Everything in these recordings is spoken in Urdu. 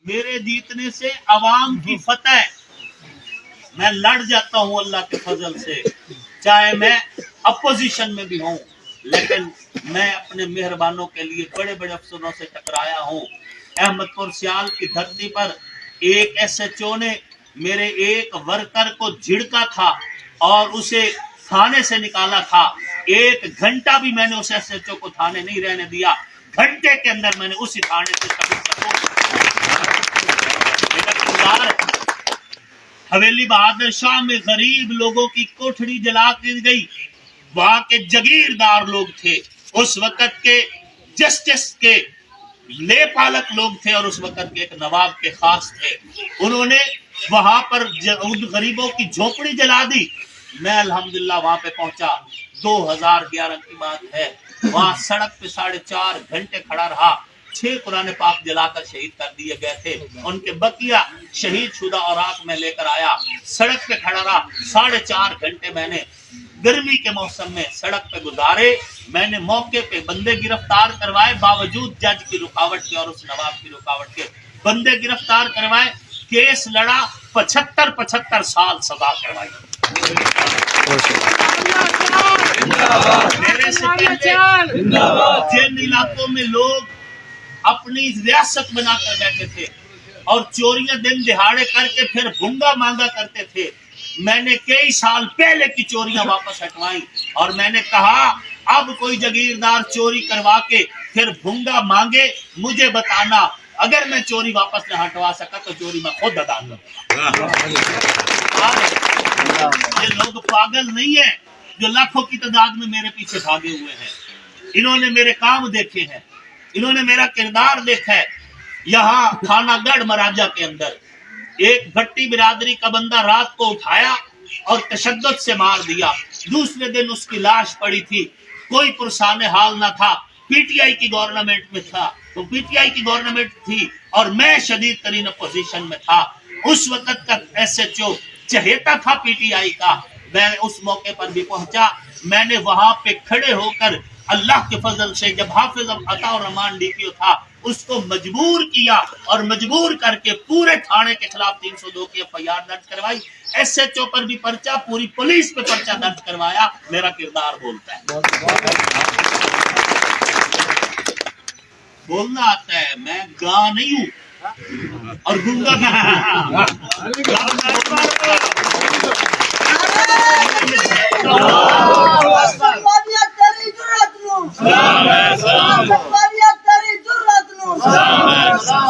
میرے جیتنے سے عوام کی فتح، میں لڑ جاتا ہوں اللہ کے فضل سے، چاہے میں اپوزیشن میں بھی ہوں، لیکن میں اپنے مہربانوں کے لیے بڑے بڑے افسروں سے ٹکرایا ہوں۔ احمد پور سیال کی دھرتی پر ایک ایس ایچ او نے میرے ایک ورکر کو جھڑکا تھا اور اسے تھانے سے نکالا تھا۔ 1 گھنٹہ بھی میں نے اس ایس ایچ او کو تھانے نہیں رہنے دیا، گھنٹے کے اندر میں نے اسی تھانے سے حویلی بہادر شاہ میں غریب لوگوں کی کوٹھڑی جلا دی گئی، وہاں کے جگیردار لوگ تھے، اس وقت کے جسٹس کے لے پالک لوگ تھے اور اس وقت کے ایک نواب کے خاص تھے، انہوں نے وہاں پر غریبوں کی جھوپڑی جلا دی۔ میں الحمدللہ وہاں پہ پہنچا، 2011 کی بات ہے، وہاں سڑک پہ 4.5 گھنٹے کھڑا رہا، 6 قرآن پاک جلا کر شہید کر دیے گئے تھے، ان کے بقیہ شہید شدہ اوراق میں لے کر آیا، سڑک پہ کھڑا رہا، 4.5 گھنٹے میں نے گرمی کے موسم میں سڑک پہ گزارے، میں نے موقع پہ بندے گرفتار کروائے، باوجود جج کی رکاوٹ کے اور اس نواب کی رکاوٹ کے بندے گرفتار کروائے، کیس لڑا، 75 سال سزا کروائی۔ میرے سے پہلے جن علاقوں میں لوگ اپنی ریاست بنا کر بیٹھے تھے اور چوریاں دن دہاڑے کر کے پھر بھونگا مانگا کرتے تھے، میں نے کئی سال پہلے کی چوریاں واپس ہٹوائیں اور میں نے کہا اب کوئی جگیردار چوری کروا کے پھر بھونگا مانگے، مجھے بتانا، اگر میں چوری واپس نہ ہٹوا سکا تو چوری میں خود ادا کروں۔ یہ لوگ پاگل نہیں ہیں جو لاکھوں کی تعداد میں میرے پیچھے بھاگے ہوئے ہیں، انہوں نے میرے کام دیکھے ہیں، انہوں نے میرا کردار دیکھا ہے۔ یہاں تھانہ گڑھ مراجہ کے اندر ایک بھٹی برادری کا بندہ رات کو اٹھایا اور تشدد سے مار دیا، دوسرے دن اس کی لاش پڑی تھی، کوئی پرسان حال نہ تھا، پی ٹی آئی کی گورنمنٹ میں تھا، تو پی ٹی آئی کی گورنمنٹ تھی اور میں شدید ترین اپوزیشن میں تھا، اس وقت کا ایس ایچ او چہیتا تھا پی ٹی آئی کا، میں اس موقع پر بھی پہنچا، میں نے وہاں پہ کھڑے ہو کر اللہ کے فضل سے جب حافظ عطا الرحمان ڈی پی او تھا اس کو مجبور کیا اور مجبور کر کے پورے تھانے کے خلاف 302 کی ایف آئی آر درج کروائی، ایس ایچ او پر بھی پرچہ، پوری پولیس پہ پرچہ درج کروایا۔ میرا کردار بولتا ہے، بولنا آتا ہے، میں گاں نہیں ہوں اور گنگا بھی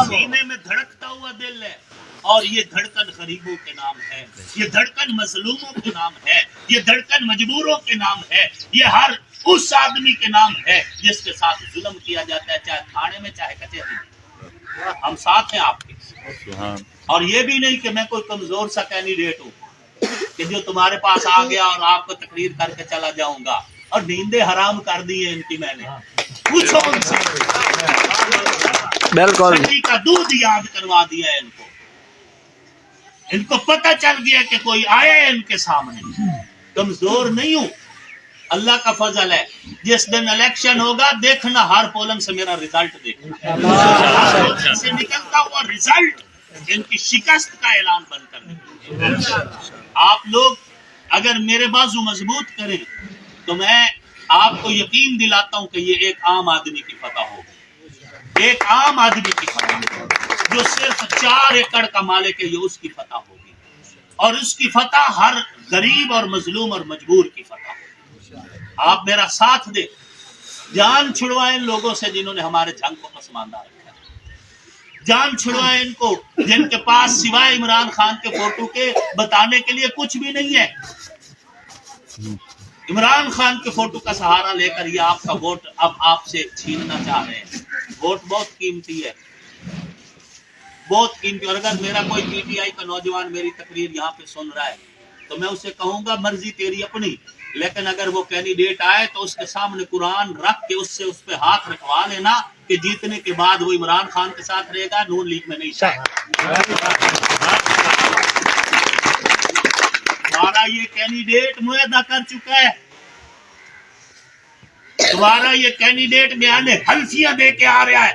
سینے میں دھڑکتا ہوا دل ہے، اور یہ دھڑکن غریبوں کے نام ہے، یہ دھڑکن مظلوموں کے نام ہے، یہ دھڑکن مجبوروں کے نام ہے، یہ ہر اس آدمی کے نام ہے جس کے ساتھ ظلم کیا جاتا ہے، چاہے تھانے میں چاہے کچہری میں، ہم ساتھ ہیں آپ کے۔ اور یہ بھی نہیں کہ میں کوئی کمزور سا کینڈیڈیٹ ہوں کہ جو تمہارے پاس آ گیا اور آپ کو تقریر کر کے چلا جاؤں گا، اور نیندیں حرام کر دی ہیں ان کی میں نے، پوچھو ان سے، بالکل چھٹی کا دودھ یاد کروا دیا ہے ان کو پتہ چل گیا کہ کوئی آیا ہے ان کے سامنے، کمزور نہیں ہوں، اللہ کا فضل ہے، جس دن الیکشن ہوگا دیکھنا ہر پولنگ سے میرا ریزلٹ دیکھنا، ہر پولنگ سے نکلتا ہوا ریزلٹ ان کی شکست کا اعلان بن کر نکلے۔ آپ لوگ اگر میرے بازو مضبوط کریں تو میں آپ کو یقین دلاتا ہوں کہ یہ ایک عام آدمی کی فتح ہوگی، ایک عام آدمی کی فتح ہوگی جو صرف 4 ایکڑ کا مالک ہے، یہ اس کی فتح ہوگی، اور اس کی فتح ہر غریب اور مظلوم اور مجبور کی فتح ہوگی۔ آپ میرا ساتھ دیں، جان چھڑوائیں ان لوگوں سے جنہوں نے ہمارے جنگ کو پسماندہ رکھا، جان چھڑوائیں ان کو جن کے پاس سوائے عمران خان کے فوٹو کے بتانے کے لیے کچھ بھی نہیں ہے۔ عمران خان کے فوٹو کا سہارا لے کر یہ آپ کا ووٹ اب آپ سے چھیننا چاہ رہے ہیں۔ ووٹ بہت قیمتی ہے، بہت قیمتی، اور اگر میرا کوئی پی ٹی آئی کا نوجوان میری تقریر یہاں پہ سن رہا ہے تو میں اسے کہوں گا مرضی تیری اپنی، لیکن اگر وہ کینڈیڈیٹ آئے تو اس کے سامنے قرآن رکھ کے اس سے اس پہ ہاتھ رکھوا لینا کہ جیتنے کے بعد وہ عمران خان کے ساتھ رہے گا، نون لیگ میں نہیں جائے گا۔ تمہارا یہ کینڈیڈیٹ معاہدہ کر چکا ہے، تمہارا یہ کینڈیڈیٹ بیان حلفیاں دے کے آ رہا ہے